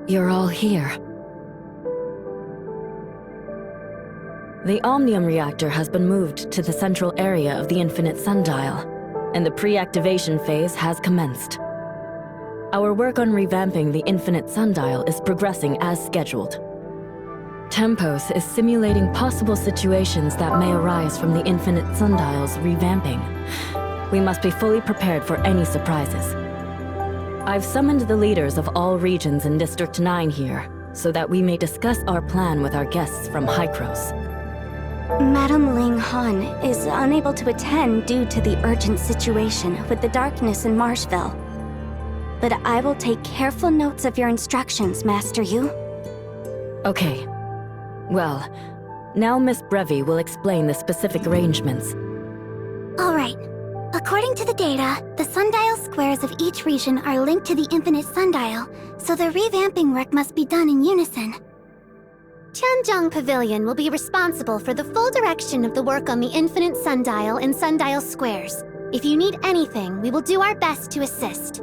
You're all here. The Omnium reactor has been moved to the central area of the Infinite Sundial, and the pre-activation phase has commenced. Our work on revamping the Infinite Sundial is progressing as scheduled. Tempos is simulating possible situations that may arise from the Infinite Sundial's revamping. We must be fully prepared for any surprises. I've summoned the leaders of all regions in District 9 here, so that we may discuss our plan with our guests from Hykros. Madame Ling Han is unable to attend due to the urgent situation with the darkness in Marshville. But I will take careful notes of your instructions, Master Yu. Okay. Well, now Miss Brevi will explain the specific arrangements. All right. According to the data, the sundial squares of each region are linked to the Infinite Sundial, so the revamping work must be done in unison. Tianzhong Pavilion will be responsible for the full direction of the work on the Infinite Sundial and Sundial Squares. If you need anything, we will do our best to assist.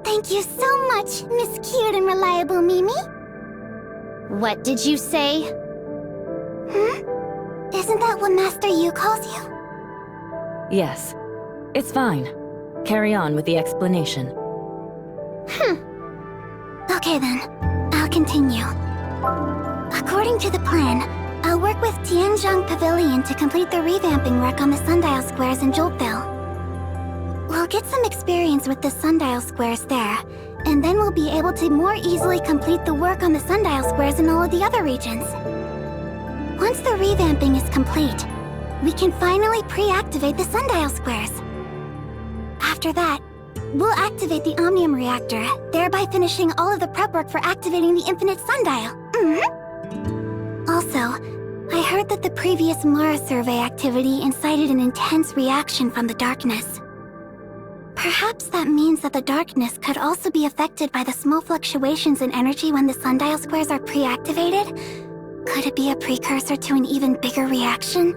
Thank you so much, Miss Cute and Reliable Mimi. What did you say? Isn't that what Master Yu calls you? Yes. It's fine. Carry on with the explanation. Okay then, I'll continue. According to the plan, I'll work with Tianzhong Pavilion to complete the revamping work on the sundial squares in Joltville. We'll get some experience with the sundial squares there, and then we'll be able to more easily complete the work on the sundial squares in all of the other regions. Once the revamping is complete, we can finally pre-activate the sundial squares. After that, we'll activate the Omnium reactor, thereby finishing all of the prep work for activating the Infinite Sundial. Also, I heard that the previous Mara survey activity incited an intense reaction from the darkness. Perhaps that means that the darkness could also be affected by the small fluctuations in energy when the sundial squares are pre-activated? Could it be a precursor to an even bigger reaction?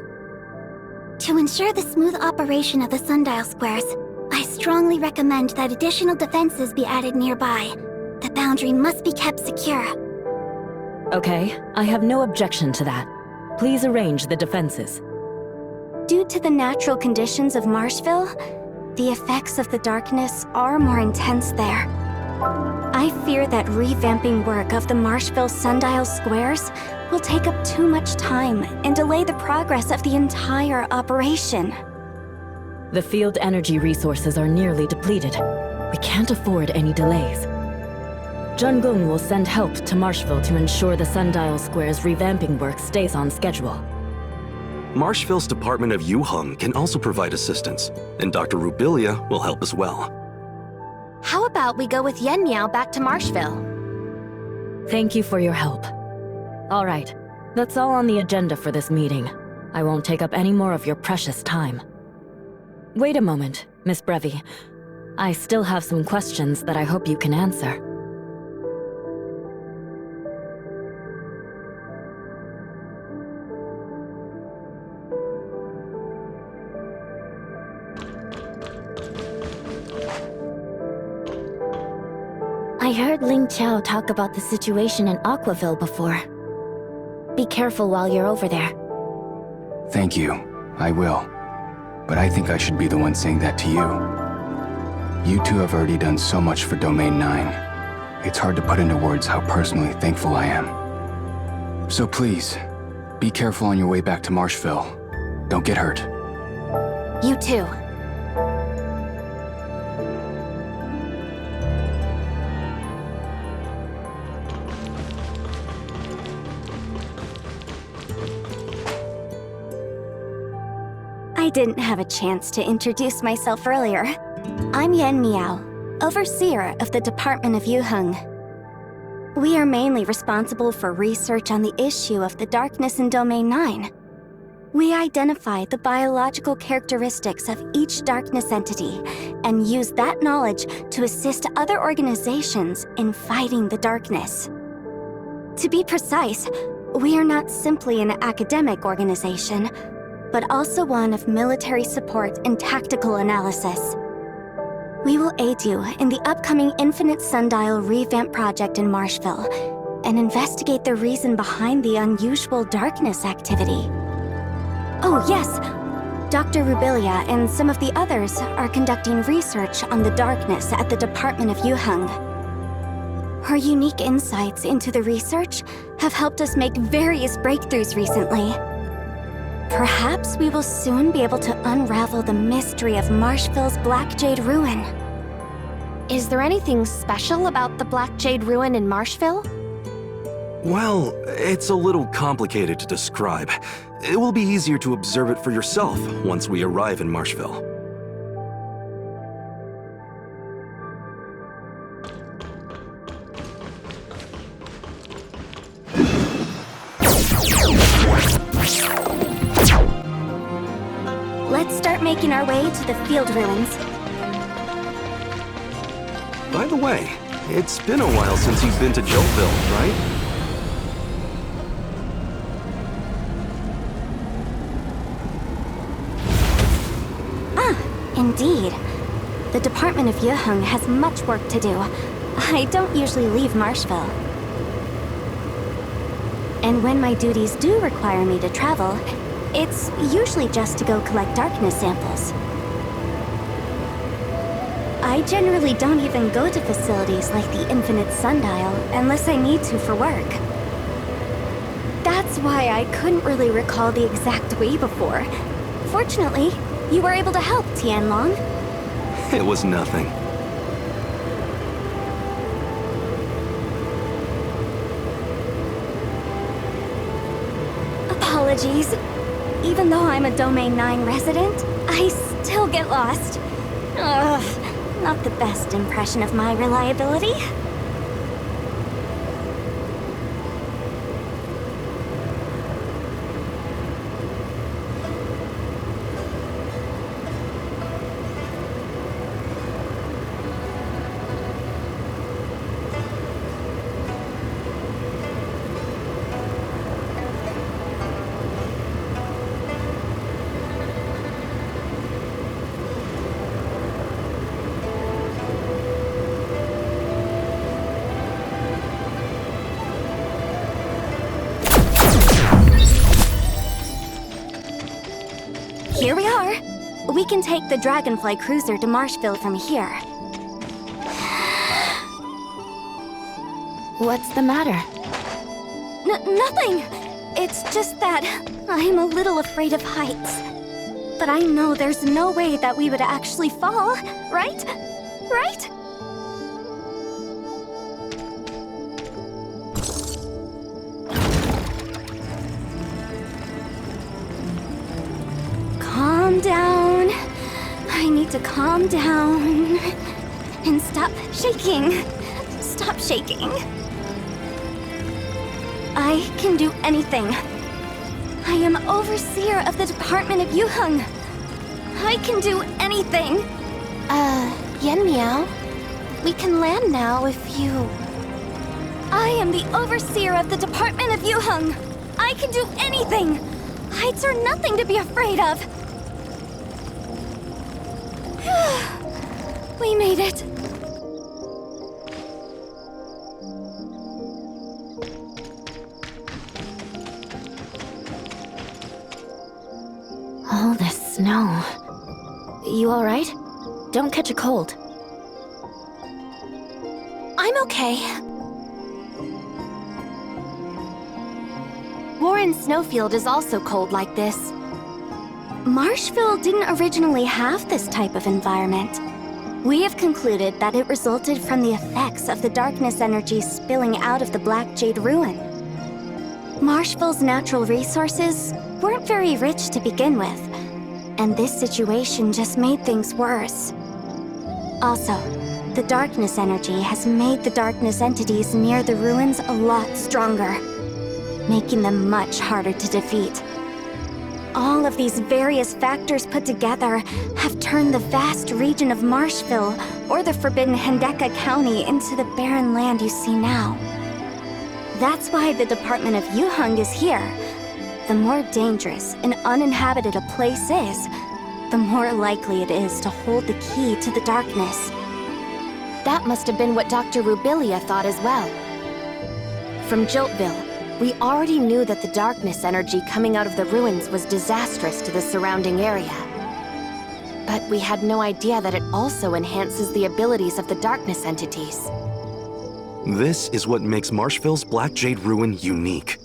To ensure the smooth operation of the sundial squares, I strongly recommend that additional defenses be added nearby. The boundary must be kept secure. Okay, I have no objection to that. Please arrange the defenses. Due to the natural conditions of Marshville, the effects of the darkness are more intense there. I fear that revamping work of the Marshville sundial squares will take up too much time and delay the progress of the entire operation. The field energy resources are nearly depleted. We can't afford any delays. Jungung will send help to Marshville to ensure the sundial square's revamping work stays on schedule. Marshville's Department of Yuheng can also provide assistance, and Dr. Rubilia will help as well. How about we go with Yen Miao back to Marshville? Thank you for your help. All right, that's all on the agenda for this meeting. I won't take up any more of your precious time. Wait a moment, Miss Brevi. I still have some questions that I hope you can answer. I heard Ling Qiao talk about the situation in Aquaville before. Be careful while you're over there. Thank you. I will. But I think I should be the one saying that to you. You two have already done so much for Domain 9. It's hard to put into words how personally thankful I am. So please, be careful on your way back to Marshville. Don't get hurt. You too. I didn't have a chance to introduce myself earlier. I'm Yen Miao, overseer of the Department of Yuheng. We are mainly responsible for research on the issue of the darkness in Domain 9. We identify the biological characteristics of each darkness entity and use that knowledge to assist other organizations in fighting the darkness. To be precise, we are not simply an academic organization, but also one of military support and tactical analysis. We will aid you in the upcoming Infinite Sundial revamp project in Marshville and investigate the reason behind the unusual darkness activity. Oh, yes! Dr. Rubilia and some of the others are conducting research on the darkness at the Department of Yuheng. Her unique insights into the research have helped us make various breakthroughs recently. Perhaps we will soon be able to unravel the mystery of Marshville's Black Jade Ruin. Is there anything special about the Black Jade Ruin in Marshville? Well, it's a little complicated to describe. It will be easier to observe it for yourself once we arrive in Marshville. Let's start making our way to the field ruins. By the way, it's been a while since you've been to Joltville, right? Indeed. The Department of Yuheng has much work to do. I don't usually leave Marshville. And when my duties do require me to travel, it's usually just to go collect darkness samples. I generally don't even go to facilities like the Infinite Sundial unless I need to for work. That's why I couldn't really recall the exact way before. Fortunately, you were able to help, Tianlong. It was nothing. Apologies. Even though I'm a Domain 9 resident, I still get lost. Ugh, not the best impression of my reliability. Here we are. We can take the Dragonfly cruiser to Marshville from here. What's the matter? Nothing! It's just that I'm a little afraid of heights. But I know there's no way that we would actually fall, right? Right? Calm down. I need to calm down. And stop shaking. Stop shaking. I can do anything. I am overseer of the Department of Yuheng. I can do anything. Yen Miao, we can land now if you... I am the overseer of the Department of Yuheng. I can do anything. Heights are nothing to be afraid of. We made it. All this snow. You all right? Don't catch a cold. I'm okay. Warren Snowfield is also cold like this. Marshville didn't originally have this type of environment. We have concluded that it resulted from the effects of the darkness energy spilling out of the Black Jade Ruin. Marshville's natural resources weren't very rich to begin with, and this situation just made things worse. Also, the darkness energy has made the darkness entities near the ruins a lot stronger, making them much harder to defeat. All of these various factors put together have turned the vast region of Marshville, or the Forbidden Hendeka County, into the barren land you see now. That's why the Department of Yuheng is here. The more dangerous and uninhabited a place is, the more likely it is to hold the key to the darkness. That must have been what Dr. Rubilia thought as well. From Joltville, we already knew that the darkness energy coming out of the ruins was disastrous to the surrounding area. But we had no idea that it also enhances the abilities of the darkness entities. This is what makes Marshville's Black Jade Ruin unique.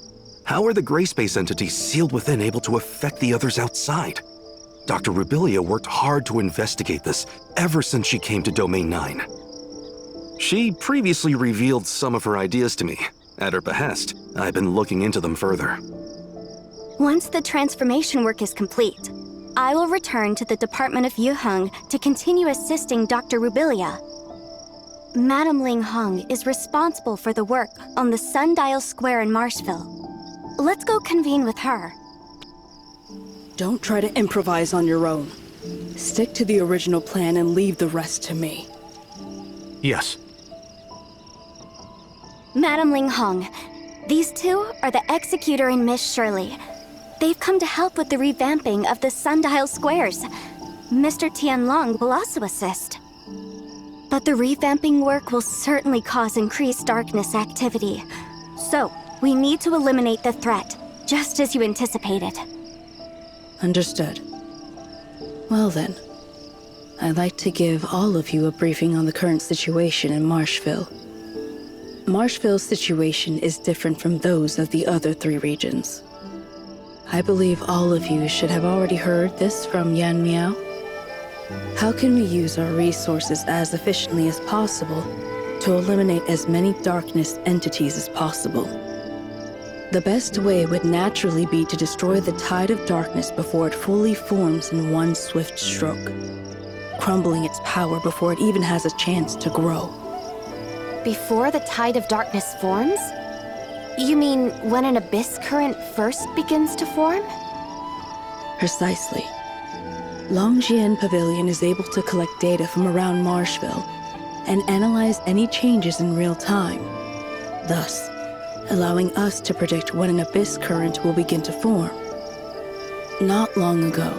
How are the gray space entities sealed within able to affect the others outside? Dr. Rubilia worked hard to investigate this ever since she came to Domain 9. She previously revealed some of her ideas to me. At her behest, I've been looking into them further. Once the transformation work is complete, I will return to the Department of Yuheng to continue assisting Dr. Rubilia. Madame Ling Hong is responsible for the work on the Sundial Square in Marshville. Let's go convene with her. Don't try to improvise on your own. Stick to the original plan and leave the rest to me. Yes. Madame Ling Hong, these two are the Executor and Miss Shirley. They've come to help with the revamping of the Sundial Squares. Mr. Tianlong will also assist. But the revamping work will certainly cause increased darkness activity. So, we need to eliminate the threat, just as you anticipated. Understood. Well then, I'd like to give all of you a briefing on the current situation in Marshville. Marshville's situation is different from those of the other 3 regions. I believe all of you should have already heard this from Yan Miao. How can we use our resources as efficiently as possible to eliminate as many darkness entities as possible? The best way would naturally be to destroy the tide of darkness before it fully forms in one swift stroke, crumbling its power before it even has a chance to grow. Before the tide of darkness forms? You mean when an abyss current first begins to form? Precisely. Longjian Pavilion is able to collect data from around Marshville and analyze any changes in real time, thus allowing us to predict when an abyss current will begin to form. Not long ago,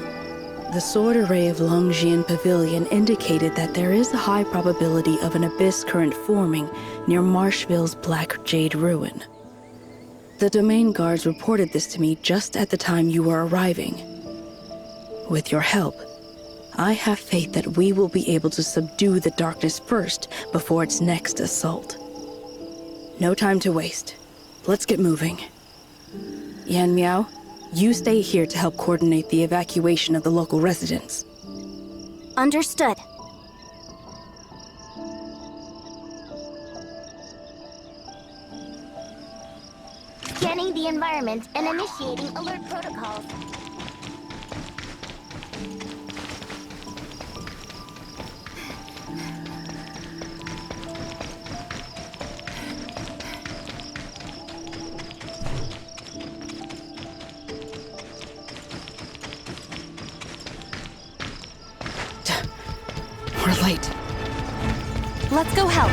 the sword array of Longjian Pavilion indicated that there is a high probability of an abyss current forming near Marshville's Black Jade Ruin. The domain guards reported this to me just at the time you were arriving. With your help, I have faith that we will be able to subdue the darkness first before its next assault. No time to waste. Let's get moving. Yan Miao, you stay here to help coordinate the evacuation of the local residents. Understood. Scanning the environment and initiating alert protocols. We're late. Let's go help.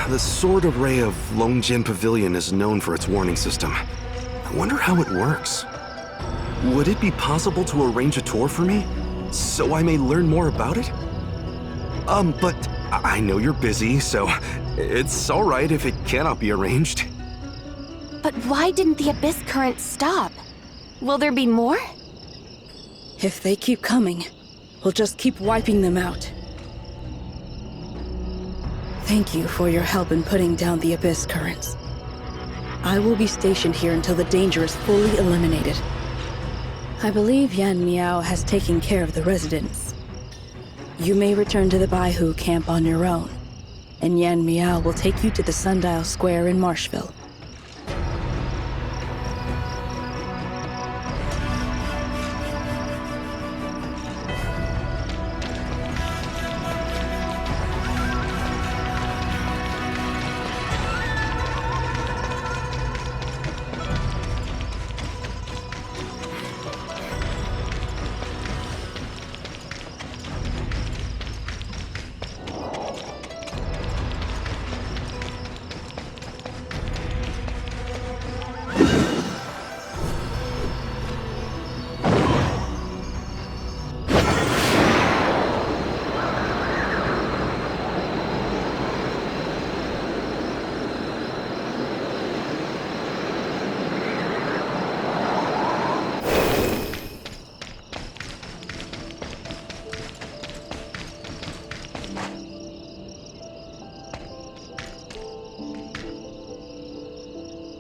The sword array of Longjin Pavilion is known for its warning system. I wonder how it works. Would it be possible to arrange a tour for me, so I may learn more about it? But I know you're busy, so it's alright if it cannot be arranged. But why didn't the Abyss Current stop? Will there be more? If they keep coming, we'll just keep wiping them out. Thank you for your help in putting down the Abyss Currents. I will be stationed here until the danger is fully eliminated. I believe Yan Miao has taken care of the residents. You may return to the Baihu camp on your own, and Yan Miao will take you to the Sundial Square in Marshville.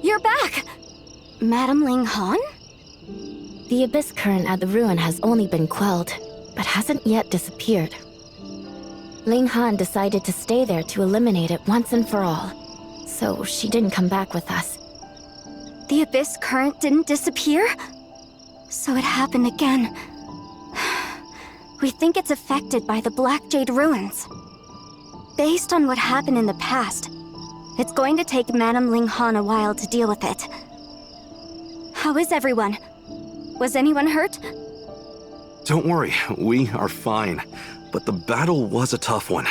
You're back! Madame Ling Han? The Abyss Current at the ruin has only been quelled, but hasn't yet disappeared. Ling Han decided to stay there to eliminate it once and for all, so she didn't come back with us. The Abyss Current didn't disappear? So it happened again. We think it's affected by the Black Jade ruins. Based on what happened in the past, it's going to take Madame Ling Han a while to deal with it. How is everyone? Was anyone hurt? Don't worry, we are fine. But the battle was a tough one.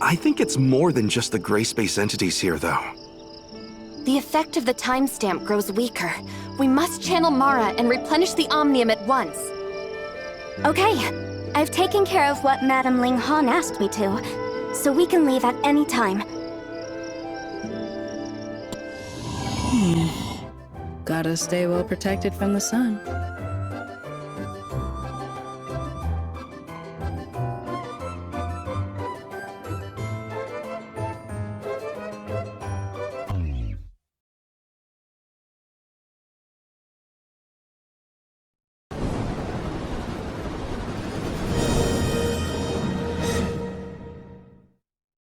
I think it's more than just the gray space entities here, though. The effect of the timestamp grows weaker. We must channel Mara and replenish the Omnium at once. Okay, I've taken care of what Madame Ling Han asked me to, so we can leave at any time. Gotta stay well protected from the sun.